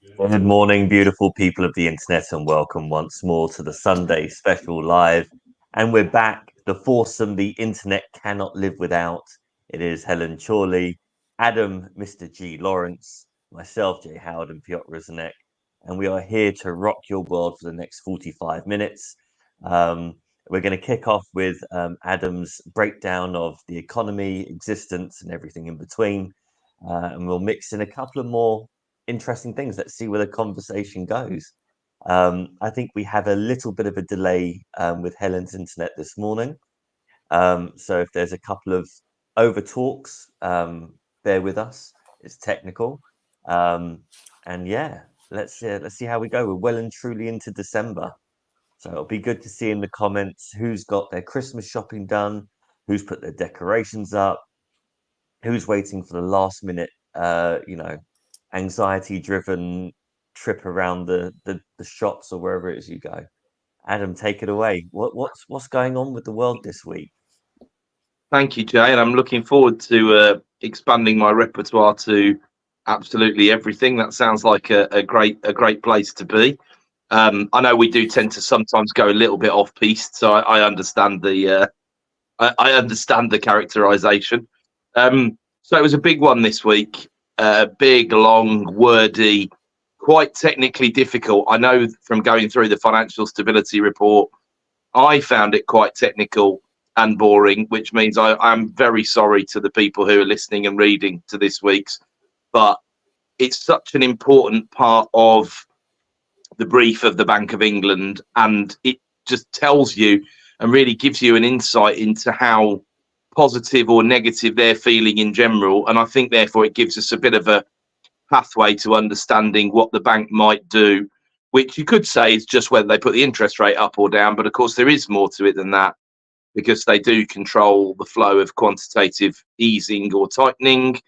Good morning, beautiful people of the internet, and welcome once more to the Sunday special live. And we're back. The foursome the internet cannot live without. It is Helen Chorley, Adam, Mr. G. Lawrence, myself, J. Howard, and Piotr Rusinek. And we are here to rock your world for the next 45 minutes. We're going to kick off with Adam's breakdown of the economy, existence, and everything in between. And we'll mix in a couple of more interesting things. Let's see where the conversation goes. I think we have a little bit of a delay with Helen's internet this morning. So if there's a couple of over talks, bear with us. It's technical. And yeah, let's see how we go. We're well and truly into December. So it'll be good to see in the comments who's got their Christmas shopping done, who's put their decorations up, who's waiting for the last minute, anxiety driven trip around the shops or wherever it is you go. Adam, take it away. What's going on with the world this week? Thank you, Jay, and I'm looking forward to expanding my repertoire to absolutely everything. That sounds like a great place to be. I know we do tend to sometimes go a little bit off piste, so I understand I understand the characterization. So it was a big one this week, big, long, wordy, quite technically difficult. I know from going through the financial stability report, I found it quite technical and boring, which means I'm very sorry to the people who are listening and reading to this week's, but it's such an important part of the brief of the Bank of England, and it just tells you and really gives you an insight into how positive or negative they're feeling in general. And I think therefore it gives us a bit of a pathway to understanding what the bank might do, which you could say is just whether they put the interest rate up or down, but of course there is more to it than that, because they do control the flow of quantitative easing or tightening.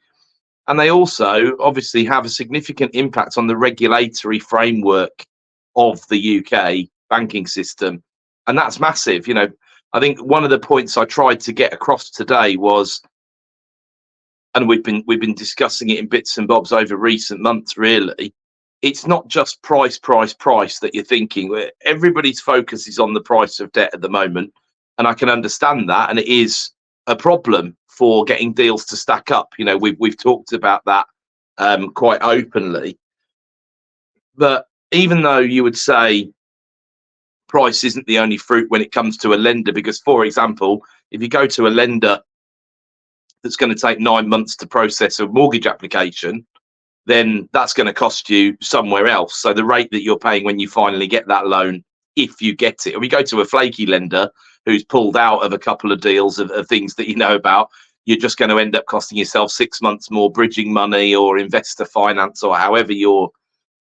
And they also obviously have a significant impact on the regulatory framework of the UK banking system. And that's massive. I think one of the points I tried to get across today was, and we've been discussing it in bits and bobs over recent months, really, it's not just price that you're thinking. Everybody's focus is on the price of debt at the moment. And I can understand that. And it is a problem for getting deals to stack up. We've talked about that quite openly. But even though you would say price isn't the only fruit when it comes to a lender, because, for example, if you go to a lender that's going to take 9 months to process a mortgage application, then that's going to cost you somewhere else. So the rate that you're paying when you finally get that loan, if you get it, or you go to a flaky lender who's pulled out of a couple of deals of things that you know about, you're just going to end up costing yourself 6 months more bridging money or investor finance or however you're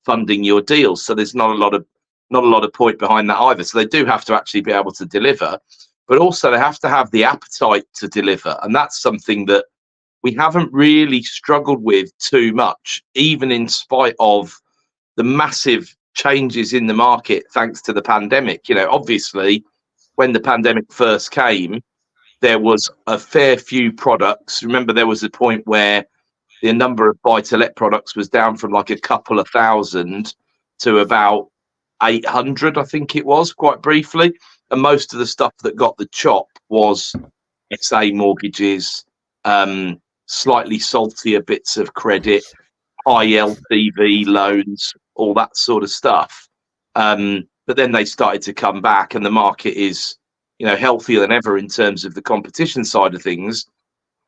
funding your deals. So there's not a lot of point behind that either. So they do have to actually be able to deliver, but also they have to have the appetite to deliver. And that's something that we haven't really struggled with too much, even in spite of the massive changes in the market thanks to the pandemic. Obviously, when the pandemic first came, there was a fair few products. Remember, there was a point where the number of buy-to-let products was down from like a couple of thousand to about 800, I think it was, quite briefly. And most of the stuff that got the chop was SA mortgages, slightly saltier bits of credit, high LTV loans, all that sort of stuff. But then they started to come back, and the market is, healthier than ever in terms of the competition side of things.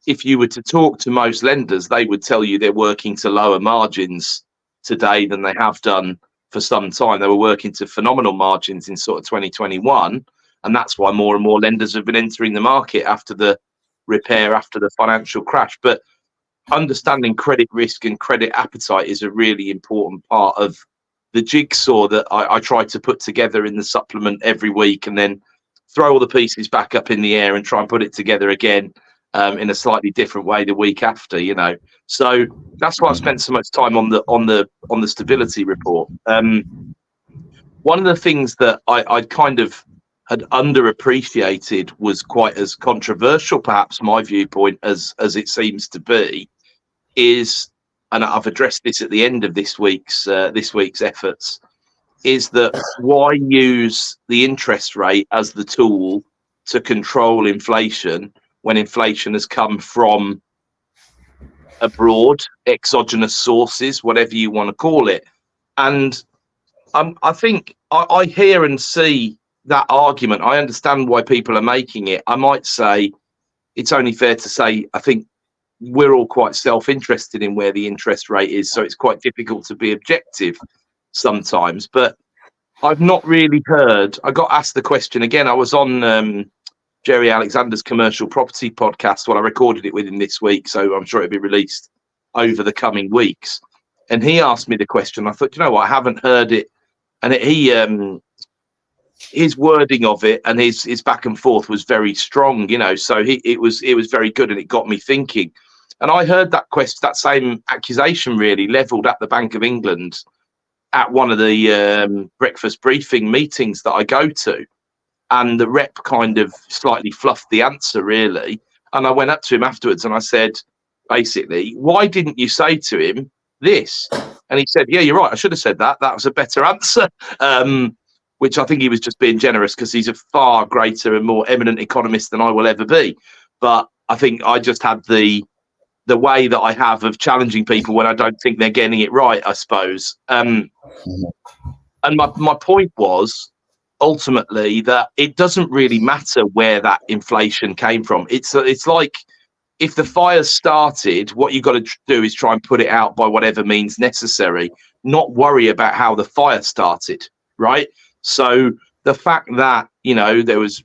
If you were to talk to most lenders, they would tell you they're working to lower margins today than they have done for some time. They were working to phenomenal margins in sort of 2021, and that's why more and more lenders have been entering the market after the repair, after the financial crash. But understanding credit risk and credit appetite is a really important part of the jigsaw that I try to put together in the supplement every week, and then throw all the pieces back up in the air and try and put it together again in a slightly different way the week after. So that's why I spent so much time on the stability report. One of the things that I kind of had underappreciated was quite as controversial, perhaps my viewpoint, as it seems to be, is and I've addressed this at the end of this week's efforts, is that why use the interest rate as the tool to control inflation when inflation has come from abroad, exogenous sources, whatever you want to call it. And I think I hear and see that argument. I understand why people are making it. I might say it's only fair to say I think we're all quite self-interested in where the interest rate is, so it's quite difficult to be objective sometimes. But I've not really heard. I got asked the question again. I was on Jerry Alexander's commercial property podcast. Well, I recorded it with him this week, so I'm sure it'll be released over the coming weeks. And he asked me the question. I thought, you know what, I haven't heard it. And his wording of it and his back and forth was very strong, you know. So it was very good, and it got me thinking. And I heard that same accusation really levelled at the Bank of England at one of the breakfast briefing meetings that I go to. And the rep kind of slightly fluffed the answer, really. And I went up to him afterwards and I said, basically, why didn't you say to him this? And he said, yeah, you're right, I should have said that. That was a better answer. Which I think he was just being generous, because he's a far greater and more eminent economist than I will ever be. But I think I just had the way that I have of challenging people when I don't think they're getting it right, I suppose. And my point was ultimately that it doesn't really matter where that inflation came from. It's like if the fire's started, what you've got to do is try and put it out by whatever means necessary, not worry about how the fire started, right? So the fact that, you know, there was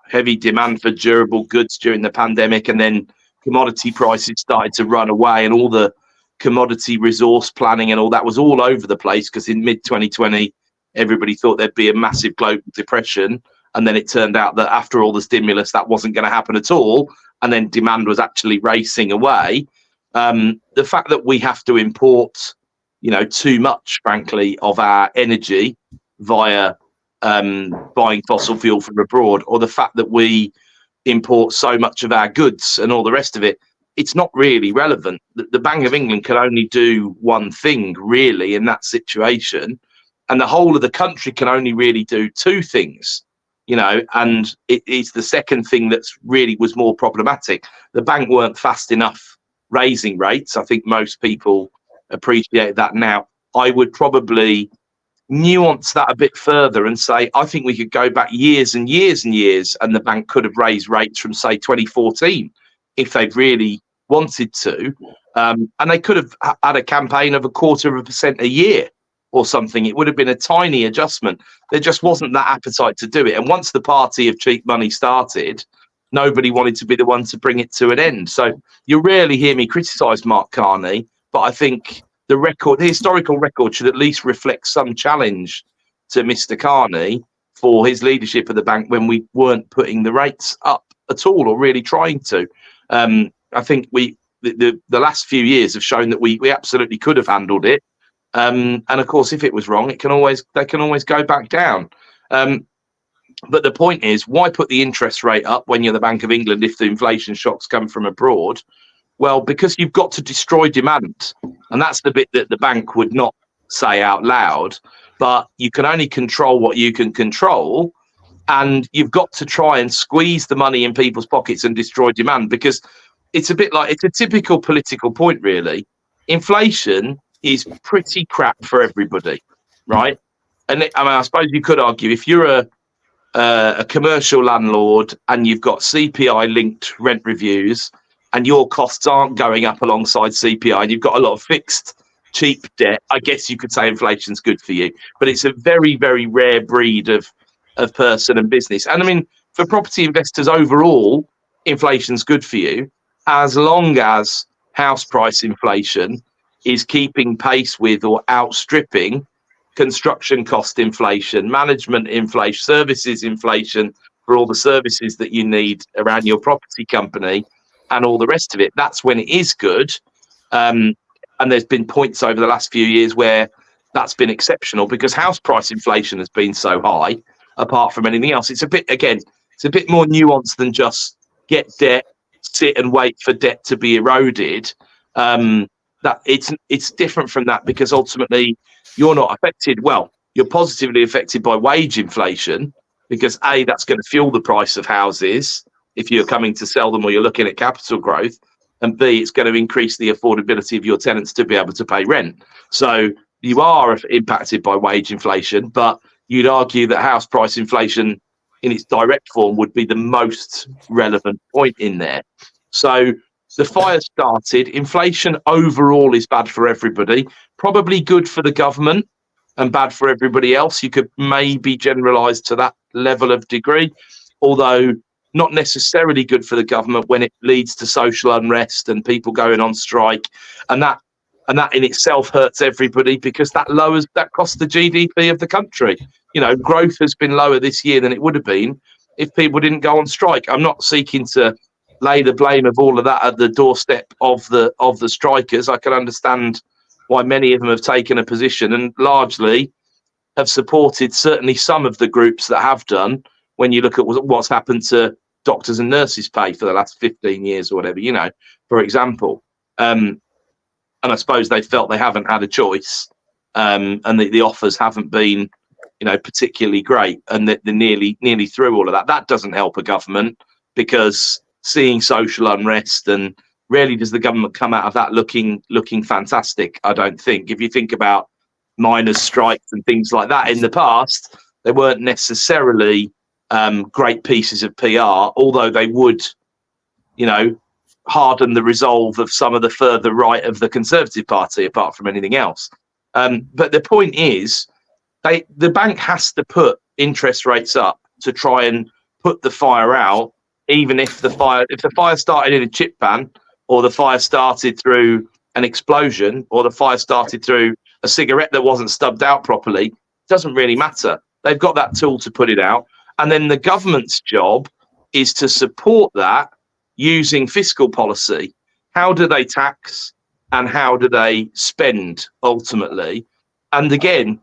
heavy demand for durable goods during the pandemic, and then commodity prices started to run away, and all the commodity resource planning and all that was all over the place, because in mid-2020, everybody thought there'd be a massive global depression. And then it turned out that after all the stimulus, that wasn't going to happen at all. And then demand was actually racing away. The fact that we have to import, you know, too much, frankly, of our energy via buying fossil fuel from abroad, or the fact that we import so much of our goods and all the rest of it, it's not really relevant. The Bank of England can only do one thing, really, in that situation. And the whole of the country can only really do two things, you know, and it's the second thing that's really was more problematic. The bank weren't fast enough raising rates. I think most people appreciate that now. I would probably nuance that a bit further and say, I think we could go back years and years and years, and the bank could have raised rates from, say, 2014 if they'd really wanted to. And they could have had a campaign of 0.25% a year or something. It would have been a tiny adjustment. There just wasn't that appetite to do it. And once the party of cheap money started, nobody wanted to be the one to bring it to an end. So you rarely hear me criticise Mark Carney, but I think the historical record should at least reflect some challenge to Mr. Carney for his leadership of the bank when we weren't putting the rates up at all, or really trying to. I think the last few years have shown that we absolutely could have handled it. And of course, if it was wrong, they can always go back down. But the point is, why put the interest rate up when you're the Bank of England if the inflation shocks come from abroad? Well, because you've got to destroy demand. And that's the bit that the bank would not say out loud. But you can only control what you can control. And you've got to try and squeeze the money in people's pockets and destroy demand, because it's a bit like, it's a typical political point, really. Inflation is pretty crap for everybody, right? And I suppose you could argue, if you're a commercial landlord and you've got CPI-linked rent reviews and your costs aren't going up alongside CPI, and you've got a lot of fixed, cheap debt, I guess you could say inflation's good for you. But it's a very, very rare breed of person and business. And I mean, for property investors overall, inflation's good for you, as long as house price inflation is keeping pace with or outstripping construction cost inflation, management inflation, services inflation for all the services that you need around your property company and all the rest of it. That's when it is good. And there's been points over the last few years where that's been exceptional, because house price inflation has been so high, apart from anything else. It's a bit more nuanced than just get debt, sit and wait for debt to be eroded. that it's different from that, because ultimately you're not affected. Well, you're positively affected by wage inflation, because A, that's going to fuel the price of houses if you're coming to sell them or you're looking at capital growth, and B, it's going to increase the affordability of your tenants to be able to pay rent. So you are impacted by wage inflation, but you'd argue that house price inflation in its direct form would be the most relevant point in there. So the fire started. Inflation overall is bad for everybody, probably good for the government and bad for everybody else. You could maybe generalize to that level of degree, although not necessarily good for the government when it leads to social unrest and people going on strike, and that in itself hurts everybody, because that costs the GDP of the country. You know, growth has been lower this year than it would have been if people didn't go on strike. I'm not seeking to lay the blame of all of that at the doorstep of the strikers. I can understand why many of them have taken a position and largely have supported certainly some of the groups that have done, when you look at what's happened to doctors and nurses' pay for the last 15 years or whatever, you know, for example. And I suppose they felt they haven't had a choice, and the offers haven't been, you know, particularly great, and they're nearly through all of that. That doesn't help a government, because seeing social unrest, and rarely does the government come out of that looking fantastic, I don't think. If you think about miners' strikes and things like that in the past, they weren't necessarily great pieces of PR, although they would, you know, harden the resolve of some of the further right of the Conservative Party, apart from anything else. But the point is, the bank has to put interest rates up to try and put the fire out, even if the fire started in a chip pan, or the fire started through an explosion, or the fire started through a cigarette that wasn't stubbed out properly. It doesn't really matter. They've got that tool to put it out. And then the government's job is to support that using fiscal policy. How do they tax and how do they spend ultimately? And again,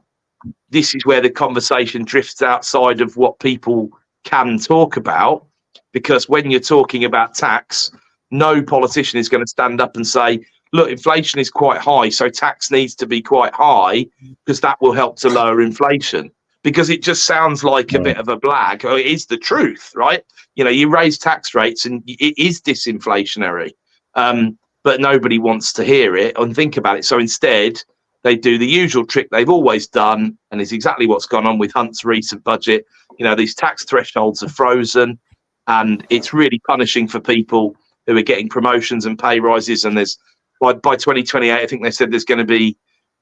this is where the conversation drifts outside of what people can talk about, because when you're talking about tax, no politician is going to stand up and say, look, inflation is quite high, so tax needs to be quite high because that will help to lower inflation. Because it just sounds like a bit of a blag. It is the truth, right? You know, you raise tax rates and it is disinflationary, but nobody wants to hear it and think about it. So instead, they do the usual trick they've always done, and it's exactly what's gone on with Hunt's recent budget. You know, these tax thresholds are frozen, and it's really punishing for people who are getting promotions and pay rises. And there's by 2028, I think they said there's going to be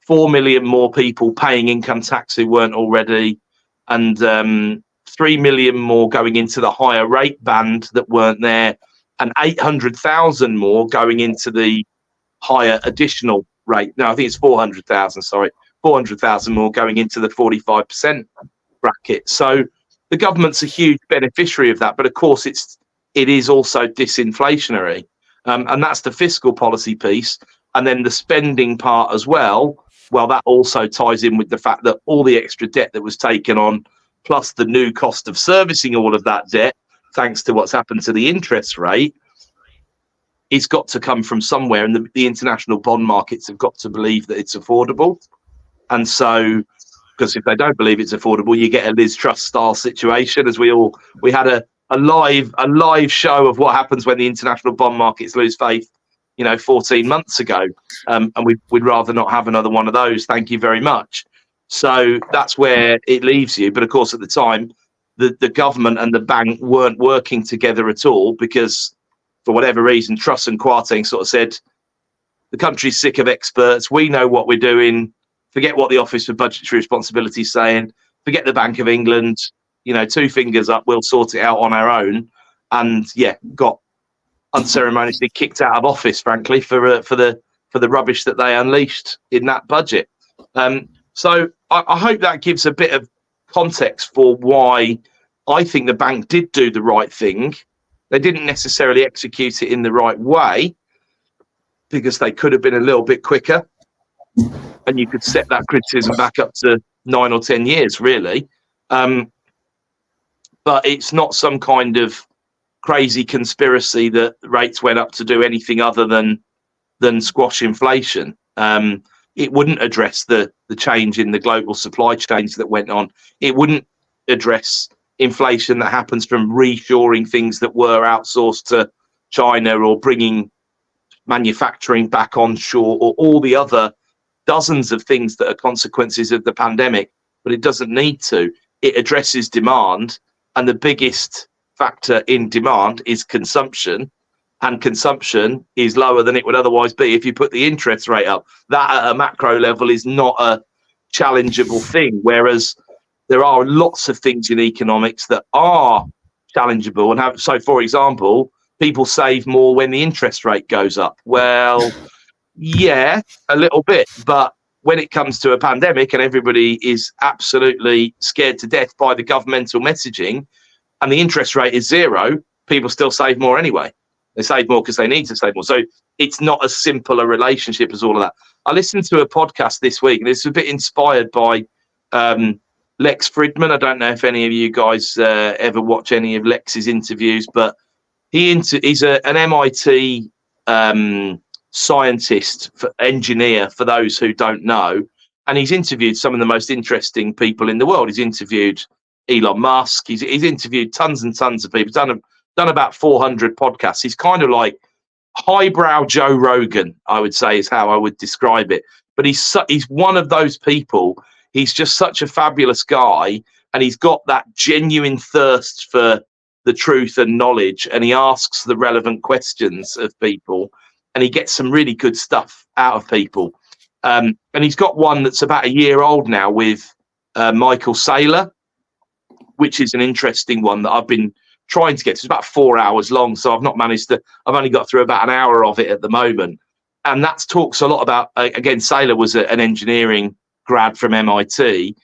4 million more people paying income tax who weren't already, and 3 million more going into the higher rate band that weren't there, and 800,000 more going into the higher additional rate. No, I think it's 400,000, sorry. 400,000 more going into the 45% bracket. So the government's a huge beneficiary of that, but of course it is also disinflationary. And that's the fiscal policy piece. And then the spending part as well, well, that also ties in with the fact that all the extra debt that was taken on, plus the new cost of servicing all of that debt, thanks to what's happened to the interest rate, it's got to come from somewhere. And the international bond markets have got to believe that it's affordable. And so, because if they don't believe it's affordable, you get a Liz Truss style situation, as we had a live show of what happens when the international bond markets lose faith, 14 months ago. And we'd rather not have another one of those. Thank you very much. So that's where it leaves you. But of course, at the time, the government and the bank weren't working together at all, because for whatever reason, Truss and Kwarteng sort of said, the country's sick of experts. We know what we're doing. Forget what the Office for Budgetary Responsibility is saying. Forget the Bank of England. 2 fingers up. We'll sort it out on our own. And got unceremoniously kicked out of office, frankly, for the rubbish that they unleashed in that budget. So I hope that gives a bit of context for why I think the bank did do the right thing. They didn't necessarily execute it in the right way, because they could have been a little bit quicker. And you could set that criticism back up to 9 or 10 years, really. But it's not some kind of crazy conspiracy that rates went up to do anything other than than squash inflation. It wouldn't address the change in the global supply chains that went on. It wouldn't address inflation that happens from reshoring things that were outsourced to China, or bringing manufacturing back onshore, or all the other dozens of things that are consequences of the pandemic. But it doesn't need to. It addresses demand, and the biggest factor in demand is consumption, and consumption is lower than it would otherwise be if you put the interest rate up. That at a macro level is not a challengeable thing, whereas there are lots of things in economics that are challengeable and have. So, for example, people save more when the interest rate goes up. Well, yeah, a little bit, but when it comes to a pandemic and everybody is absolutely scared to death by the governmental messaging, and the interest rate is zero, people still save more anyway. They save more because they need to save more. So it's not as simple a relationship as all of that. I listened to a podcast this week, and it's a bit inspired by Lex Fridman. I don't know if any of you guys ever watch any of Lex's interviews, but he's an MIT scientist, engineer, for those who don't know. And he's interviewed some of the most interesting people in the world. He's interviewed Elon Musk. He's interviewed tons and tons of people. Done about 400 podcasts. He's kind of like highbrow Joe Rogan, I would say, is how I would describe it. But he's one of those people. He's just such a fabulous guy, and he's got that genuine thirst for the truth and knowledge, and he asks the relevant questions of people, and he gets some really good stuff out of people. And he's got one that's about a year old now with Michael Saylor, which is an interesting one that I've been trying to get to. It's about 4 hours long, so I've not managed to. I've only got through about an hour of it at the moment, and that talks a lot about. Again, Saylor was an engineering grad from MIT,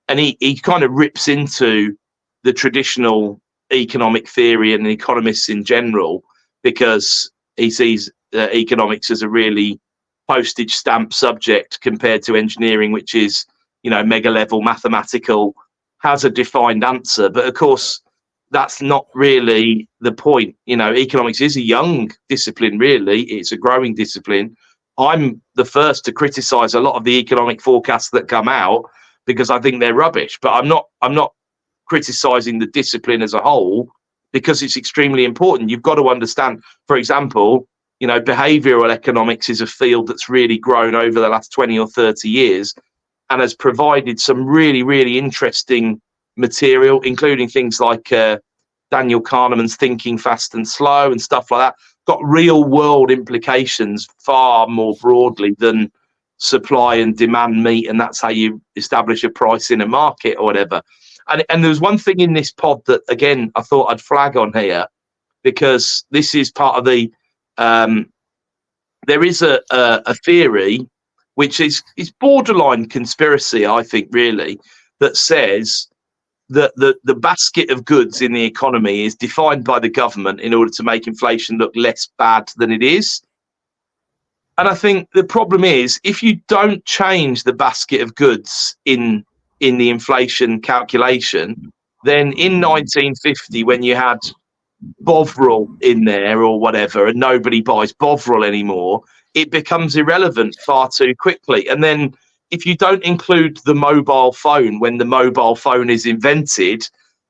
and he kind of rips into the traditional economic theory and economists in general, because he sees economics as a really postage stamp subject compared to engineering, which is, mega level mathematical, has a defined answer. But of course, that's not really the point. Economics is a young discipline, really. It's a growing discipline. I'm the first to criticize a lot of the economic forecasts that come out because I think they're rubbish. But I'm not criticizing the discipline as a whole, because it's extremely important. You've got to understand, for example, behavioral economics is a field that's really grown over the last 20 or 30 years and has provided some really, really interesting material, including things like Daniel Kahneman's Thinking Fast and Slow and stuff like that. Got real world implications far more broadly than supply and demand meet, and that's how you establish a price in a market or whatever. And there was one thing in this pod that, again, I thought I'd flag on here, because this is part of the there is a theory which is borderline conspiracy, I think, really, that says that the basket of goods in the economy is defined by the government in order to make inflation look less bad than it is. And I think the problem is, if you don't change the basket of goods in the inflation calculation, then in 1950, when you had Bovril in there or whatever, and nobody buys Bovril anymore, it becomes irrelevant far too quickly. And then if you don't include the mobile phone when the mobile phone is invented,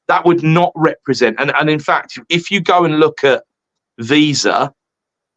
that would not represent. And in fact, if you go and look at Visa,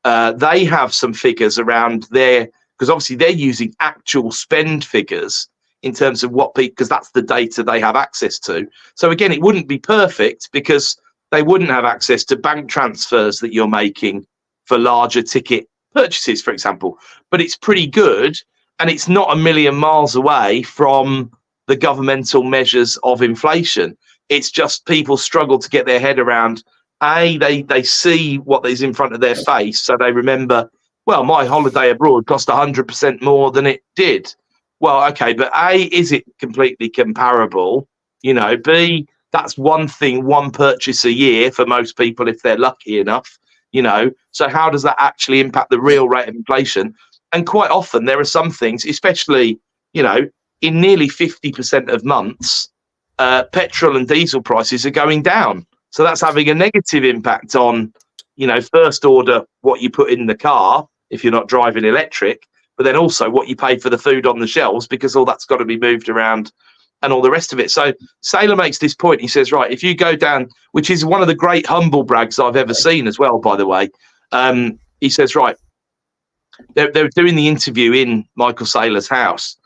they have some figures around there, because obviously they're using actual spend figures in terms of what people, because that's the data they have access to. So again, it wouldn't be perfect, because they wouldn't have access to bank transfers that you're making for larger ticket purchases, for example. But it's pretty good, and it's not a million miles away from the governmental measures of inflation. It's just people struggle to get their head around, they see what is in front of their face, so they remember, well, my holiday abroad cost 100% more than it did. Well, okay, but A, is it completely comparable? B, that's one thing, one purchase a year for most people if they're lucky enough, So how does that actually impact the real rate of inflation? And quite often there are some things, especially, in nearly 50% of months, petrol and diesel prices are going down. So that's having a negative impact on, first order, what you put in the car if you're not driving electric, but then also what you pay for the food on the shelves, because all that's got to be moved around and all the rest of it. So Saylor makes this point. He says, right, if you go down, which is one of the great humble brags I've ever seen as well, by the way. He says, right, they're doing the interview in Michael Saylor's house.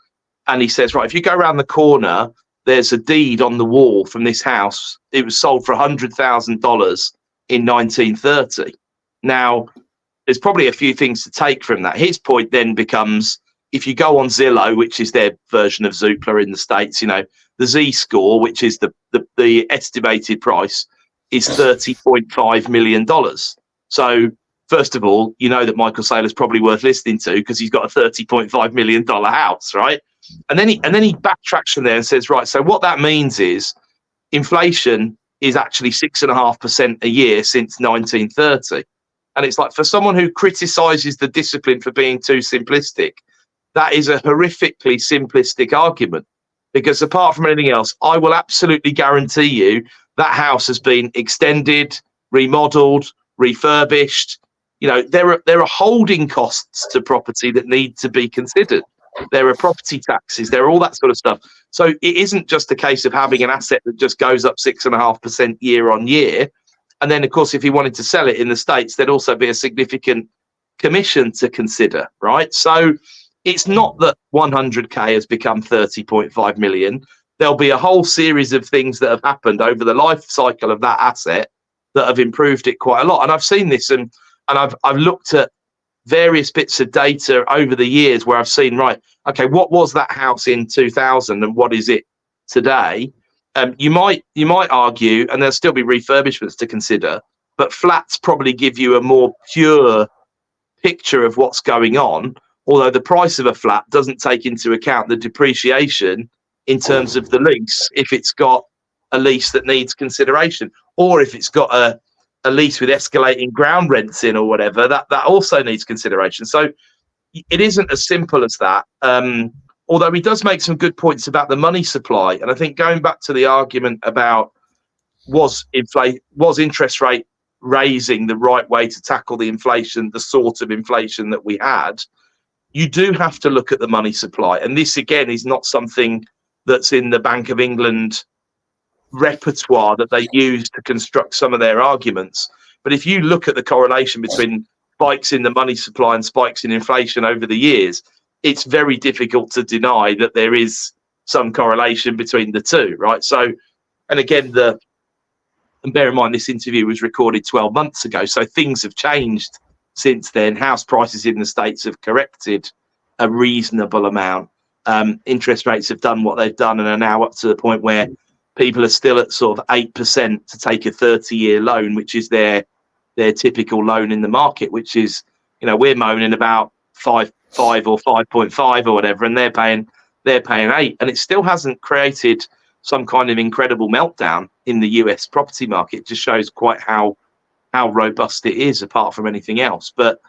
And he says, right, if you go around the corner, there's a deed on the wall from this house. It was sold for $100,000 in 1930. Now, there's probably a few things to take from that. His point then becomes, if you go on Zillow, which is their version of Zoopla in the States, you know, the Z score, which is the estimated price, is $30.5 million. So, first of all, you know that Michael Saylor's probably worth listening to because he's got a $30.5 million house, right? And then he backtracks from there and says, right, so what that means is inflation is actually 6.5% a year since 1930. And it's like, for someone who criticizes the discipline for being too simplistic, that is a horrifically simplistic argument, because apart from anything else, I will absolutely guarantee you that house has been extended, remodeled, refurbished. You know, there are holding costs to property that need to be considered. There are property taxes, there are all that sort of stuff. So it isn't just a case of having an asset that just goes up 6.5% year on year. And then, of course, if he wanted to sell it in the States, there'd also be a significant commission to consider, right? So it's not that 100K has become 30.5 million. There'll be a whole series of things that have happened over the life cycle of that asset that have improved it quite a lot. And I've seen this, and I've looked at various bits of data over the years where I've seen, right, okay, what was that house in 2000 and what is it today? You might argue, and there'll still be refurbishments to consider, but flats probably give you a more pure picture of what's going on, although the price of a flat doesn't take into account the depreciation in terms of the lease, if it's got a lease that needs consideration, or if it's got a lease with escalating ground rents in or whatever, that also needs consideration. So it isn't as simple as that. Although he does make some good points about the money supply. And I think going back to the argument about was interest rate raising the right way to tackle the inflation, the sort of inflation that we had, you do have to look at the money supply. And this, again, is not something that's in the Bank of England repertoire that they use to construct some of their arguments. But if you look at the correlation between spikes in the money supply and spikes in inflation over the years, it's very difficult to deny that there is some correlation between the two, right? So, and again, and bear in mind, this interview was recorded 12 months ago, so things have changed since then. House prices in the States have corrected a reasonable amount. Interest rates have done what they've done and are now up to the point where people are still at sort of 8% to take a 30-year loan, which is their typical loan in the market, which is, you know, we're moaning about 5 or 5.5 or whatever, and they're paying 8, and it still hasn't created some kind of incredible meltdown in the US property market. It just shows quite how robust it is, apart from anything else. But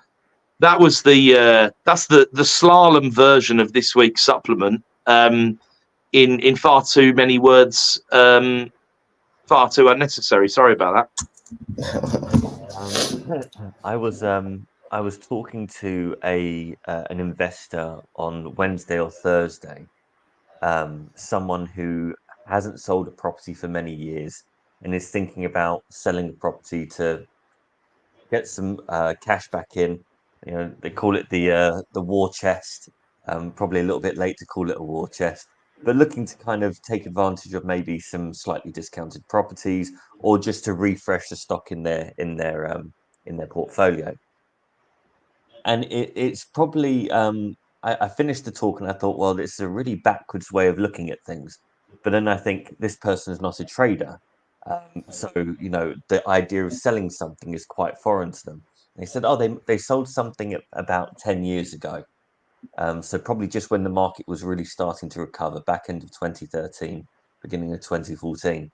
that was that's the slalom version of this week's supplement. In far too many words, far too unnecessary. Sorry about that. I was talking to an investor on Wednesday or Thursday, someone who hasn't sold a property for many years and is thinking about selling a property to get some cash back in. You know, they call it the war chest. Probably a little bit late to call it a war chest, but looking to kind of take advantage of maybe some slightly discounted properties, or just to refresh the stock in their portfolio. And it's probably I finished the talk and I thought, well, this is a really backwards way of looking at things. But then I think this person is not a trader, so you know, the idea of selling something is quite foreign to them. They said, oh, they sold something about 10 years ago. So probably just when the market was really starting to recover, back end of 2013, beginning of 2014.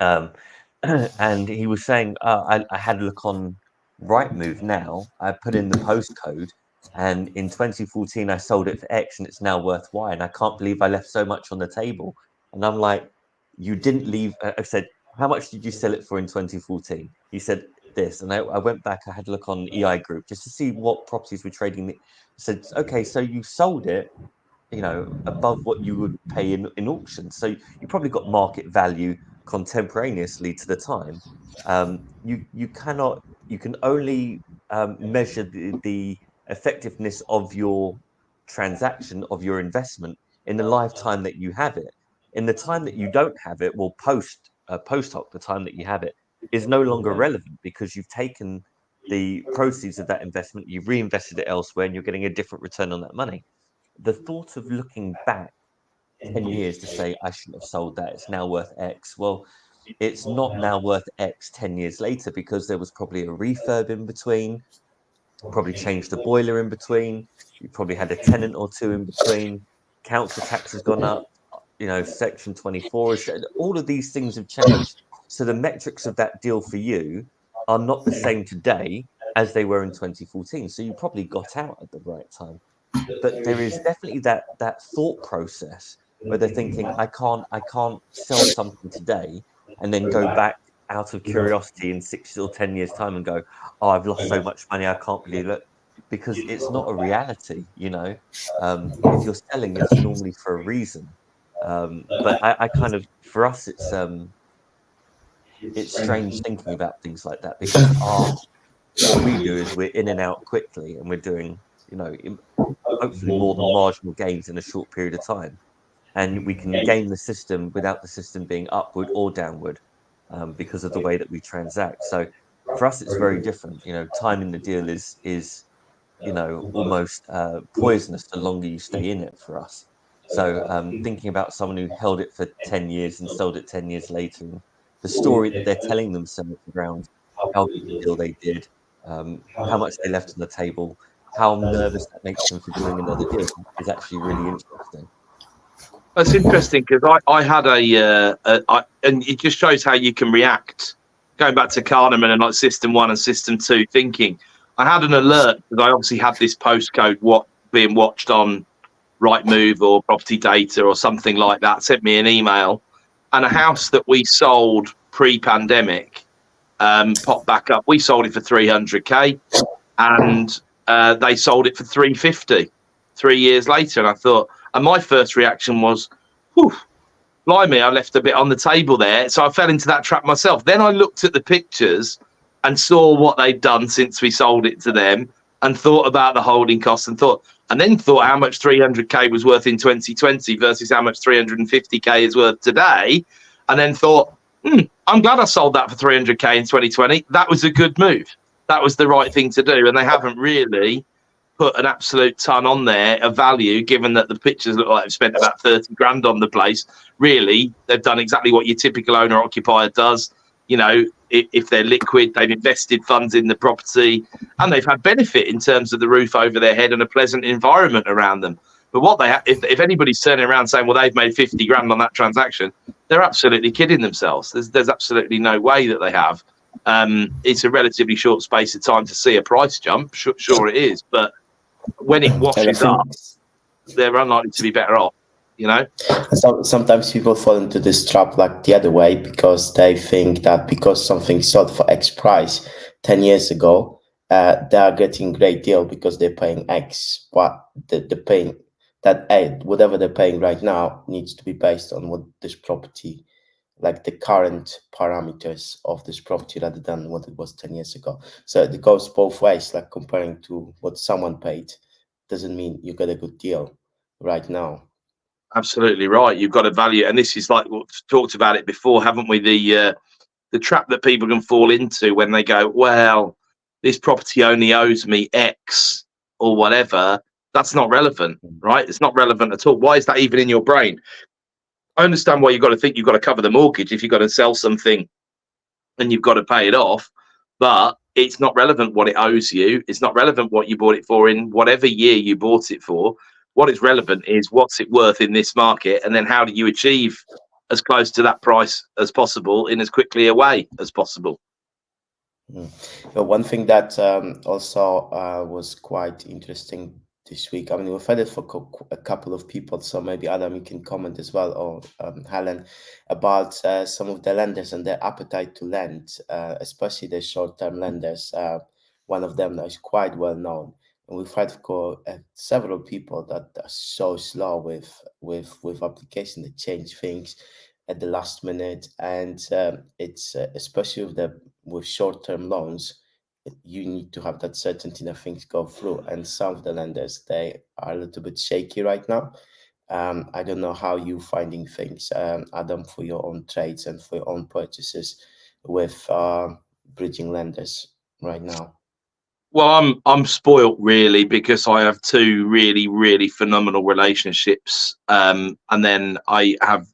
And he was saying, I had a look on Rightmove now. I put in the postcode, and in 2014 I sold it for X, and it's now worth Y. And I can't believe I left so much on the table. And I'm like, you didn't leave. I said, how much did you sell it for in 2014? He said, this, and I went back. I had a look on EI Group just to see what properties were trading. I said, okay, so you sold it, above what you would pay in auction. So you probably got market value contemporaneously to the time. You can only measure the effectiveness of your transaction, of your investment, in the lifetime that you have it. In the time that you don't have it, well, post hoc, the time that you have it is no longer relevant, because you've taken the proceeds of that investment, you've reinvested it elsewhere, and you're getting a different return on that money. The thought of looking back 10 years to say, I shouldn't have sold that, it's now worth X. Well, it's not now worth X 10 years later, because there was probably a refurb in between, probably changed the boiler in between, you probably had a tenant or two in between, council tax has gone up, Section 24, all of these things have changed. So the metrics of that deal for you are not the same today as they were in 2014. So you probably got out at the right time. But there is definitely that thought process where they're thinking, I can't sell something today and then go back out of curiosity in 6 or 10 years time and go, oh, I've lost so much money, I can't believe it, because it's not a reality. If you're selling, it's normally for a reason. But I kind of, for us, it's strange thinking about things like that, because what we do is we're in and out quickly, and we're doing, hopefully more than marginal gains in a short period of time, and we can game the system without the system being upward or downward, because of the way that we transact. So for us, it's very different. Timing the deal is almost poisonous the longer you stay in it for us. So thinking about someone who held it for 10 years and sold it 10 years later, and the story that they're telling themselves around how good the deal they did, how much they left on the table, how nervous that makes them for doing another deal, is actually really interesting. That's interesting, because I had and it just shows how you can react. Going back to Kahneman and like System 1 and System 2 thinking, I had an alert because I obviously had this postcode being watched on Rightmove or Property Data or something like that, sent me an email, and a house that we sold pre-pandemic popped back up. We sold it for 300k, and they sold it for 350 3 years later. And I thought, and my first reaction was, whew, blimey, I left a bit on the table there. So I fell into that trap myself. Then I looked at the pictures and saw what they'd done since we sold it to them, and thought about the holding costs, and then thought how much 300k was worth in 2020 versus how much 350k is worth today. And then thought, I'm glad I sold that for 300k in 2020. That was a good move. That was the right thing to do. And they haven't really put an absolute ton on there of value, given that the pictures look like they've spent about 30 grand on the place. Really, they've done exactly what your typical owner occupier does. If they're liquid, they've invested funds in the property, and they've had benefit in terms of the roof over their head and a pleasant environment around them. But what if anybody's turning around saying, well, they've made 50 grand on that transaction, they're absolutely kidding themselves. There's absolutely no way that they have. It's a relatively short space of time to see a price jump. Sure it is. But when it washes up, they're unlikely to be better off. So sometimes people fall into this trap like the other way, because they think that because something sold for X price 10 years ago, they are getting a great deal because they're paying X. But they're paying that whatever they're paying right now needs to be based on what this property, like the current parameters of this property, rather than what it was 10 years ago. So it goes both ways, like comparing to what someone paid doesn't mean you get a good deal right now. Absolutely right. You've got to value, and this is like we've talked about it before, haven't we? The trap that people can fall into when they go, well, this property only owes me X or whatever. That's not relevant, right? It's not relevant at all. Why is that even in your brain? I understand why you've got to think you've got to cover the mortgage if you've got to sell something and you've got to pay it off, but it's not relevant what it owes you. It's not relevant what you bought it for in whatever year you bought it for. What is relevant is what's it worth in this market, and then how do you achieve as close to that price as possible in as quickly a way as possible. But one thing that also was quite interesting this week. I mean, we've had it for a couple of people, so maybe Adam, you can comment as well, or Helen, about some of the lenders and their appetite to lend, especially the short-term lenders. One of them is quite well known, and we've had several people that are so slow with application that change things at the last minute, and it's especially with short-term loans. You need to have that certainty that things go through, and some of the lenders, they are a little bit shaky right now. I don't know how you finding things, Adam, for your own trades and for your own purchases with bridging lenders right now. Well, I'm spoilt really, because I have two really phenomenal relationships, and then I have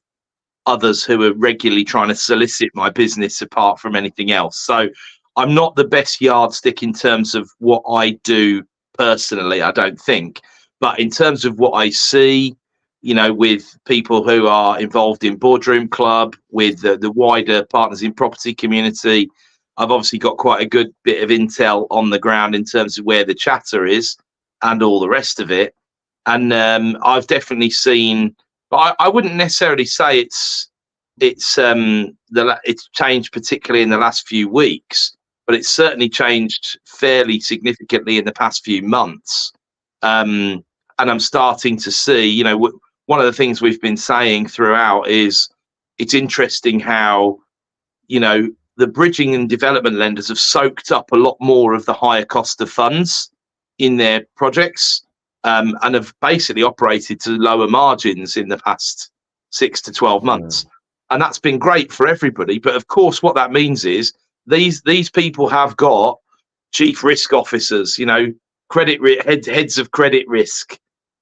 others who are regularly trying to solicit my business apart from anything else. So I'm not the best yardstick in terms of what I do personally, I don't think, but in terms of what I see, you know, with people who are involved in Boardroom Club, with the wider Partners in Property community, I've obviously got quite a good bit of intel on the ground in terms of where the chatter is and all the rest of it. And I've definitely seen, but I wouldn't necessarily say it's changed particularly in the last few weeks, but it's certainly changed fairly significantly in the past few months. And I'm starting to see, you know, one of the things we've been saying throughout is it's interesting how, you know, the bridging and development lenders have soaked up a lot more of the higher cost of funds in their projects, and have basically operated to lower margins in the past 6 to 12 months. And that's been great for everybody. But of course, what that means is these people have got chief risk officers, you know, heads of credit risk,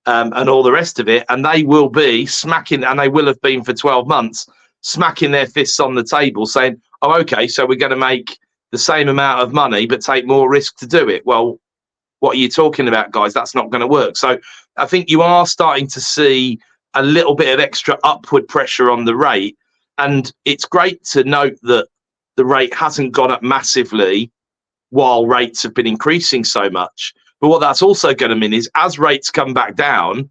and all the rest of it. And they will be smacking, and they will have been for 12 months, smacking their fists on the table saying, oh, okay, so we're going to make the same amount of money, but take more risk to do it. Well, what are you talking about, guys? That's not going to work. So I think you are starting to see a little bit of extra upward pressure on the rate. And it's great to note that the rate hasn't gone up massively while rates have been increasing so much. But what that's also going to mean is as rates come back down,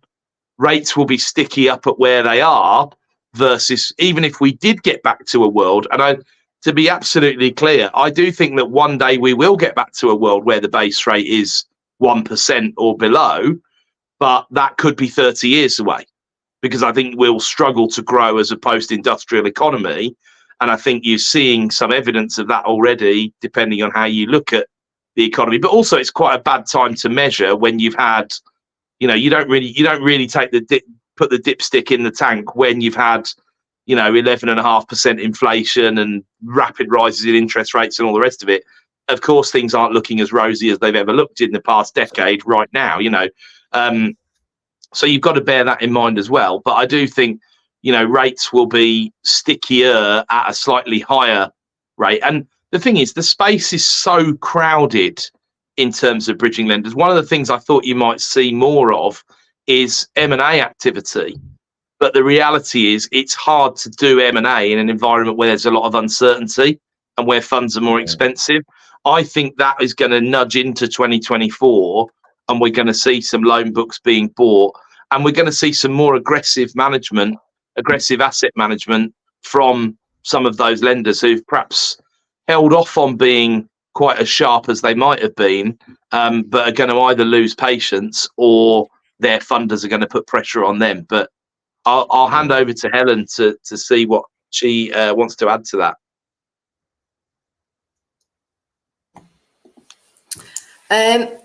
rates will be sticky up at where they are, versus even if we did get back to a world, and to be absolutely clear, I do think that one day we will get back to a world where the base rate is 1% or below, but that could be 30 years away, because I think we'll struggle to grow as a post-industrial economy. And I think you're seeing some evidence of that already, depending on how you look at the economy. But also it's quite a bad time to measure when you've had, you know, you don't really take put the dipstick in the tank when you've had, you know, 11.5% inflation and rapid rises in interest rates and all the rest of it. Of course, things aren't looking as rosy as they've ever looked in the past decade right now, you know. So you've got to bear that in mind as well. But I do think, you know, rates will be stickier at a slightly higher rate. And the thing is, the space is so crowded in terms of bridging lenders. One of the things I thought you might see more of is M&A activity. But the reality is it's hard to do M&A in an environment where there's a lot of uncertainty and where funds are more expensive. I think that is going to nudge into 2024, and we're going to see some loan books being bought, and we're going to see some more aggressive asset management from some of those lenders who've perhaps held off on being quite as sharp as they might have been, but are going to either lose patience or their funders are going to put pressure on them. But I'll hand over to Helen to see what she wants to add to that.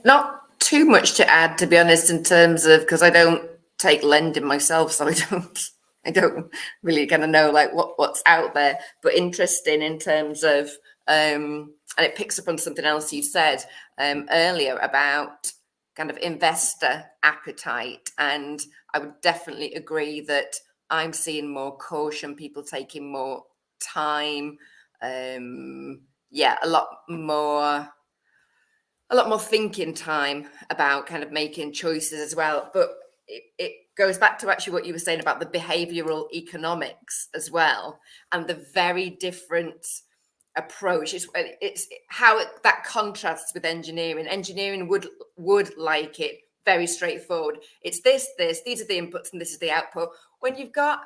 Not too much to add, to be honest, in terms of, because I don't take lending myself, so I don't really kind of know like what's out there. But interesting in terms of, and it picks up on something else you said earlier about kind of investor appetite, and I would definitely agree that I'm seeing more caution, people taking more time, a lot more thinking time about kind of making choices as well. But it goes back to actually what you were saying about the behavioral economics as well, and the very different approach. It's how that contrasts with engineering. Engineering would like it very straightforward. It's this, these are the inputs and this is the output. When you've got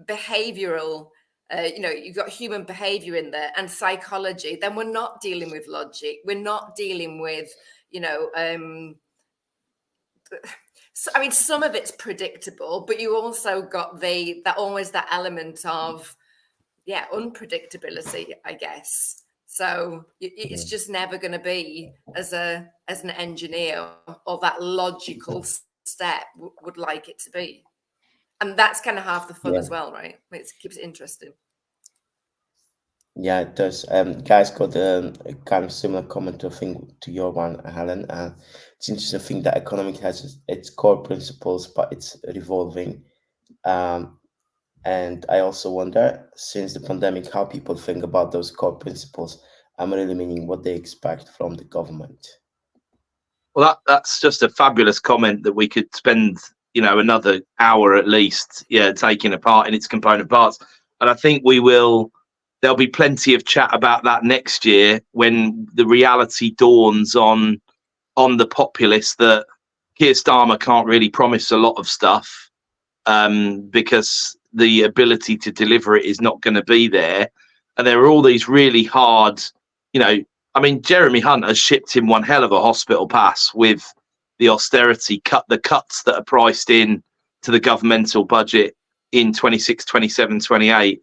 behavioral, you've got human behavior in there and psychology, then we're not dealing with logic. We're not dealing with, so, I mean, some of it's predictable, but you also got that element of, unpredictability, I guess. So it's just never going to be as an engineer or that logical step would like it to be. And that's kind of half the fun as well, right? It keeps it interesting. Yeah, it does. Guys got a kind of similar comment to your one, Helen. It's interesting to think that economic has its core principles, but it's revolving. And I also wonder, since the pandemic, how people think about those core principles. I'm really meaning what they expect from the government. Well, that's just a fabulous comment that we could spend, another hour at least, taking apart in its component parts. And I think there'll be plenty of chat about that next year when the reality dawns on the populace that Keir Starmer can't really promise a lot of stuff because the ability to deliver it is not going to be there. And there are all these really hard, Jeremy Hunt has shipped him one hell of a hospital pass with the austerity the cuts that are priced in to the governmental budget in 26, 27, 28.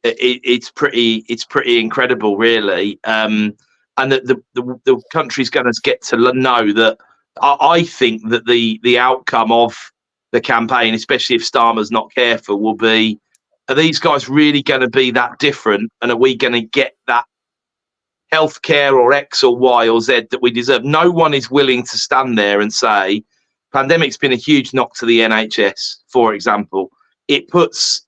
It's pretty incredible, really. And that the country's going to get to know that. I think that the outcome of the campaign, especially if Starmer's not careful, will be: are these guys really going to be that different? And are we going to get that healthcare or X or Y or Z that we deserve? No one is willing to stand there and say, pandemic's been a huge knock to the NHS, for example. It puts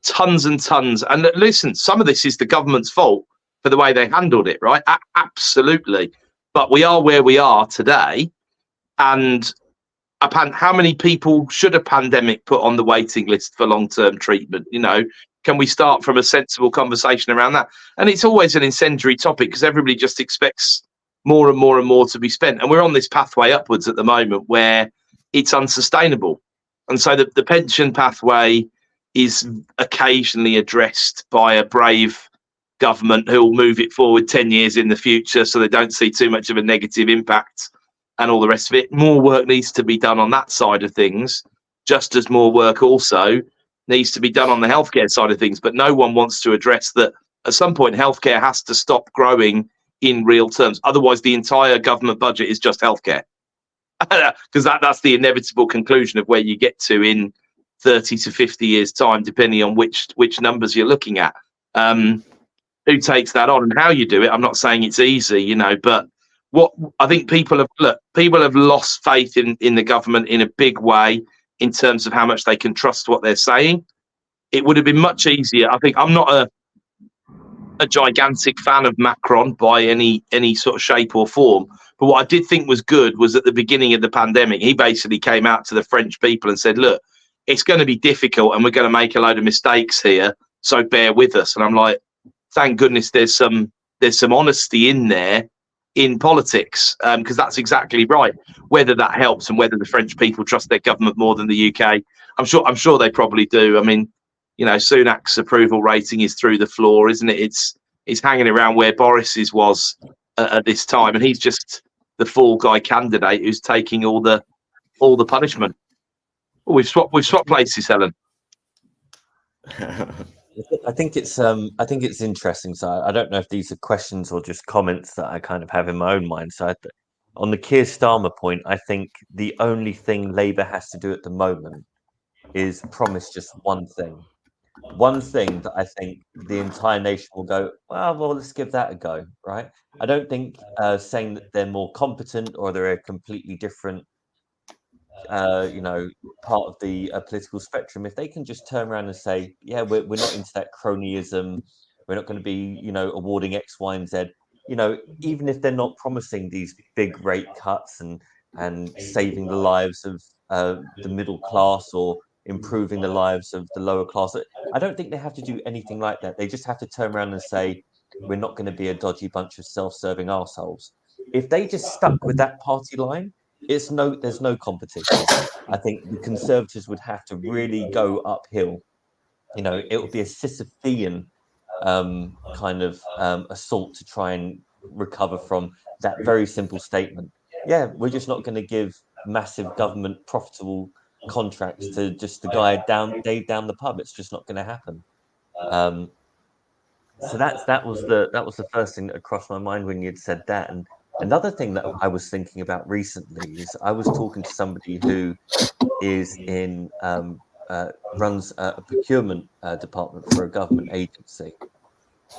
tons and tons, and listen, some of this is the government's fault for the way they handled it, right? Absolutely. But we are where we are today. And how many people should a pandemic put on the waiting list for long-term treatment? Can we start from a sensible conversation around that? And it's always an incendiary topic because everybody just expects more and more and more to be spent. And we're on this pathway upwards at the moment where it's unsustainable. And so the pension pathway is occasionally addressed by a brave government who will move it forward 10 years in the future so they don't see too much of a negative impact and all the rest of it. More work needs to be done on that side of things, just as more work also needs to be done on the healthcare side of things. But no one wants to address that at some point healthcare has to stop growing in real terms. Otherwise, the entire government budget is just healthcare. Because that's the inevitable conclusion of where you get to in 30 to 50 years' time, depending on which numbers you're looking at. Who takes that on and how you do it? I'm not saying it's easy, but what I think people have lost faith in the government in a big way in terms of how much they can trust what they're saying. It would have been much easier. I think I'm not a gigantic fan of Macron by any sort of shape or form. But what I did think was good was at the beginning of the pandemic, he basically came out to the French people and said, look, it's going to be difficult and we're going to make a load of mistakes here. So bear with us. And I'm like, thank goodness there's some honesty in there in politics, because that's exactly right. Whether that helps and whether the French people trust their government more than the UK, I'm sure they probably do. I mean, Sunak's approval rating is through the floor, isn't it? It's hanging around where Boris's was at this time, and he's just the fall guy candidate who's taking all the punishment. Oh, we've swapped places, Helen. I think it's interesting. So I don't know if these are questions or just comments that I kind of have in my own mind. So on the Keir Starmer point, I think the only thing Labour has to do at the moment is promise just one thing that I think the entire nation will go, well, let's give that a go, right? I don't think saying that they're more competent or they're a completely different part of the political spectrum, if they can just turn around and say, yeah, we're not into that cronyism, we're not going to be awarding X, Y, and Z, even if they're not promising these big rate cuts and saving the lives of the middle class or improving the lives of the lower class, I don't think they have to do anything like that. They just have to turn around and say, we're not going to be a dodgy bunch of self-serving arseholes. If they just stuck with that party line, there's no competition. I think the Conservatives would have to really go uphill. You know, it would be a Sisyphean kind of assault to try and recover from that very simple statement. Yeah, we're just not going to give massive government profitable contracts to just the guy Dave down the pub. It's just not going to happen. So that was the first thing that crossed my mind when you'd said that. And another thing that I was thinking about recently is I was talking to somebody who is in runs a procurement department for a government agency.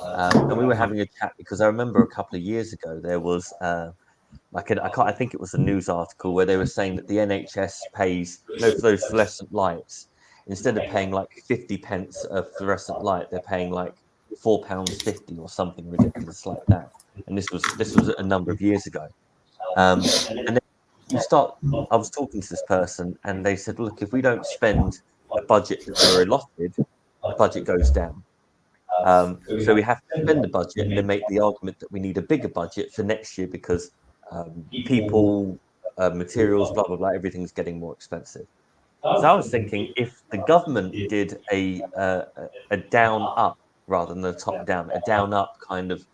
And we were having a chat because I remember a couple of years ago there was I think it was a news article where they were saying that the NHS pays, you know, for those fluorescent lights, instead of paying like 50 pence a fluorescent light, they're paying like £4.50 or something ridiculous like that. And this was a number of years ago. And then I was talking to this person and they said, look, if we don't spend the budget that we're allotted, the budget goes down. So we have to spend the budget and then make the argument that we need a bigger budget for next year because people, materials, blah, blah, blah, everything's getting more expensive. So I was thinking if the government did a down up rather than a top down, a down up kind of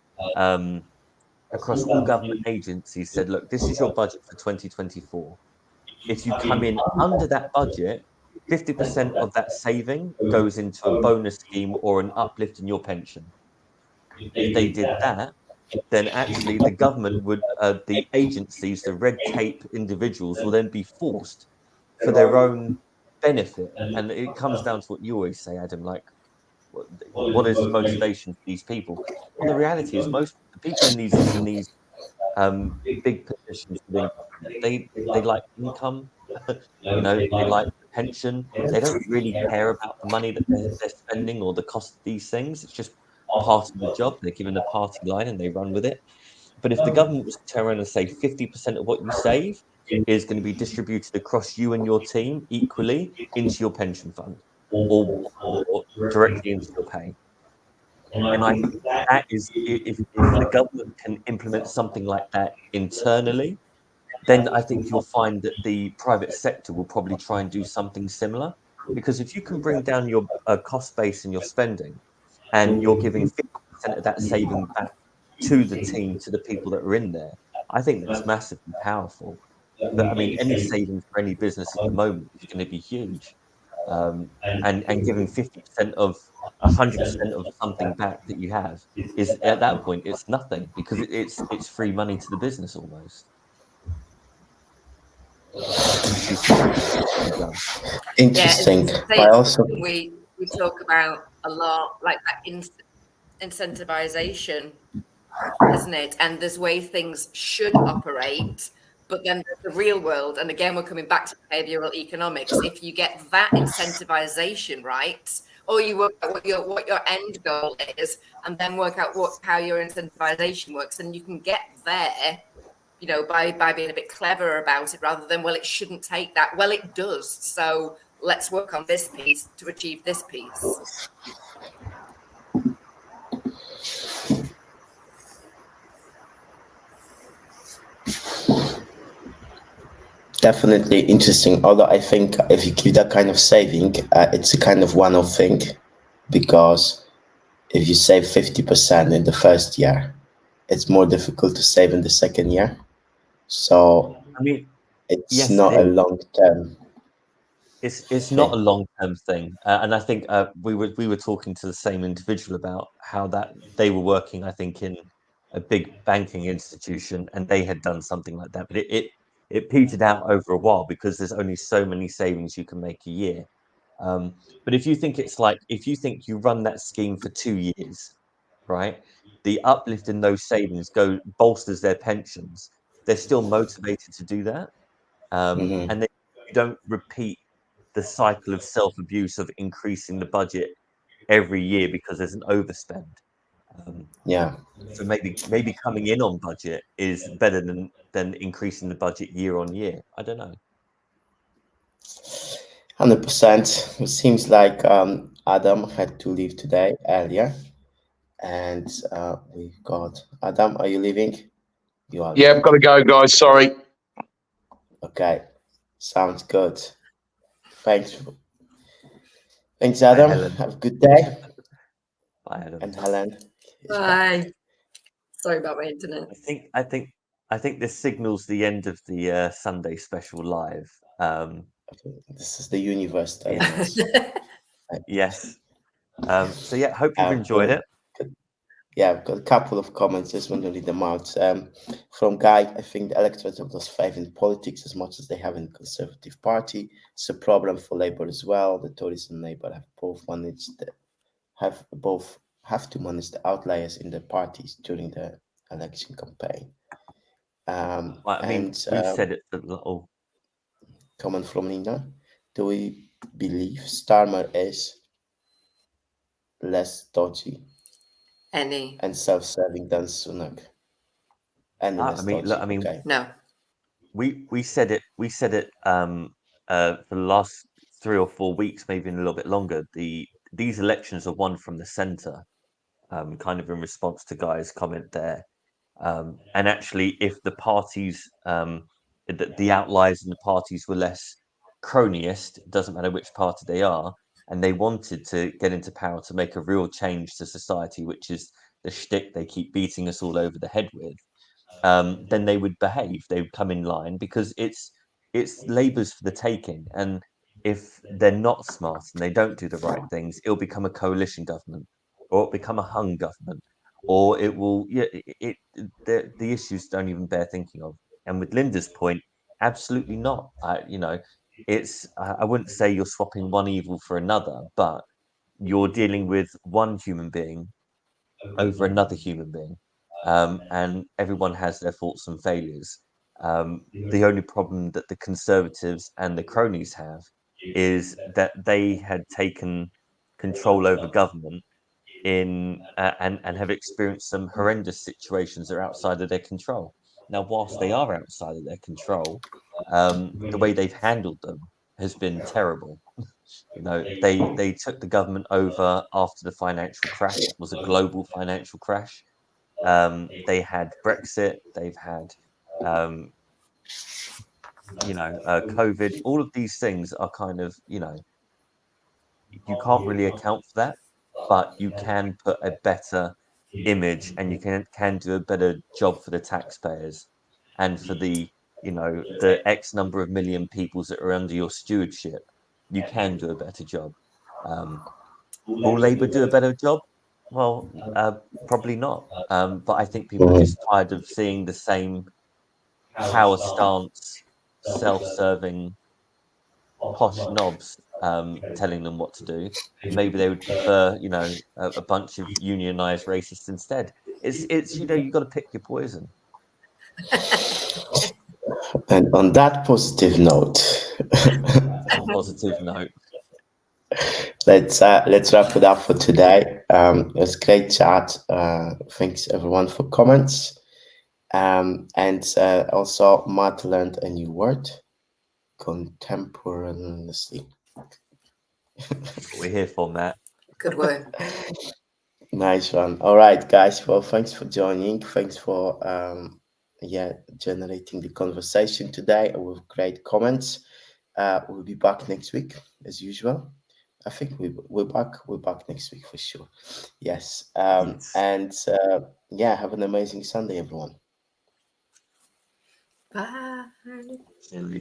across all government agencies said, look, this is your budget for 2024. If you come in under that budget, 50% of that saving goes into a bonus scheme or an uplift in your pension. If they did that, then actually the government would, the agencies, the red tape individuals will then be forced for their own benefit. And it comes down to what you always say, Adam, like, what is the motivation for these people? Well, the reality is most the people in these big positions within government, they like income, you know, they like the pension. They don't really care about the money that they're spending or the cost of these things. It's just part of the job. They're given a party line and they run with it. But if the government was to turn around and say 50% of what you save is going to be distributed across you and your team equally into your pension fund or directly into your pay. And I think that is, if the government can implement something like that internally, then I think you'll find that the private sector will probably try and do something similar. Because if you can bring down your cost base and your spending, and you're giving 50% of that saving back to the team, to the people that are in there, I think that's massively powerful. But I mean, any savings for any business at the moment is going to be huge. And giving 50% of 100% of something back that you have is at that point it's nothing because it's free money to the business almost. Interesting. Yeah, I also we talk about a lot like that incentivization, isn't it? And there's ways things should operate, but then the real world, and again we're coming back to behavioral economics. If you get that incentivization right, or you work out what your end goal is, and then work out how your incentivization works, and you can get there, you know, by being a bit clever about it rather than, well, it shouldn't take that. Well, it does. So let's work on this piece to achieve this piece. definitely interesting. Although I think if you give that kind of saving, it's a kind of one-off thing, because if you save 50% in the first year, it's more difficult to save in the second year. So I mean, it's yes, not it a is. long-term. It's not a long-term thing, and I think we were talking to the same individual about how that they were working, I think, in a big banking institution, and they had done something like that, but it petered out over a while because there's only so many savings you can make a year. But if you think if you run that scheme for 2 years, right, the uplift in those savings bolsters their pensions. They're still motivated to do that, and they don't repeat the cycle of self-abuse of increasing the budget every year because there's an overspend. Yeah. So maybe coming in on budget is better than increasing the budget year on year. I don't know. 100%. It seems like Adam had to leave today earlier, and we've got Adam. Are you leaving? You are. Yeah, I've got to go, guys. Sorry. Okay, sounds good. Thanks, Bye, Adam. Helen. Have a good day. Bye, Adam. And Helen is back. Bye. Sorry about my internet. I think this signals the end of the Sunday special live. This is the universe telling Yeah. us. Yes. So yeah, hope you've I've enjoyed got- it. Yeah, I've got a couple of comments. Just want to read them out. From Guy, I think the electorate have lost faith in politics as much as they have in the Conservative Party. It's a problem for Labour as well. The Tories and Labour have to manage the outliers in the parties during the election campaign. Well, I mean, And we've said it. Oh, comment from Nina. Do we believe Starmer is less dodgy Any? and self-serving than Sunak? Any less I mean, dodgy? look, I mean, Okay. No. we said it for the last 3 or 4 weeks, maybe a little bit longer. These elections are won from the centre, kind of in response to Guy's comment there. And actually, if the parties, the outliers in the parties were less cronyist, it doesn't matter which party they are, and they wanted to get into power to make a real change to society, which is the shtick they keep beating us all over the head with, then they would behave. They would come in line because it's Labour's for the taking. And if they're not smart and they don't do the right things, it'll become a coalition government, or it'll become a hung government, or it will. Yeah, the issues don't even bear thinking of. And with Linda's point, absolutely not. I wouldn't say you're swapping one evil for another, but you're dealing with one human being over another human being. And everyone has their faults and failures. The only problem that the Conservatives and the cronies have is that they had taken control over government and have experienced some horrendous situations that are outside of their control. Now, whilst they are outside of their control, the way they've handled them has been terrible. They took the government over after the financial crash. It was a global financial crash. They had Brexit. They've had, COVID. All of these things are kind of, you can't really account for that, but you can put a better image and you can do a better job for the taxpayers and for the X number of million peoples that are under your stewardship. You can do a better job. Will Labour do a better job? Well, probably not. But I think people are just tired of seeing the same power stance, self-serving posh knobs telling them what to do. Maybe they would prefer, a bunch of unionized racists instead. It's you got to pick your poison. And on that positive note, Positive note. let's wrap it up for today. It was a great chat. Thanks everyone for comments. And also Matt learned a new word, contemporaneously. That's what we're here for, Matt. Good word. Nice one. All right, guys. Well, thanks for joining. Thanks for generating the conversation today with great comments. We'll be back next week as usual. I think we're back. We're back next week for sure. Yes. Yes. And have an amazing Sunday, everyone. Bye.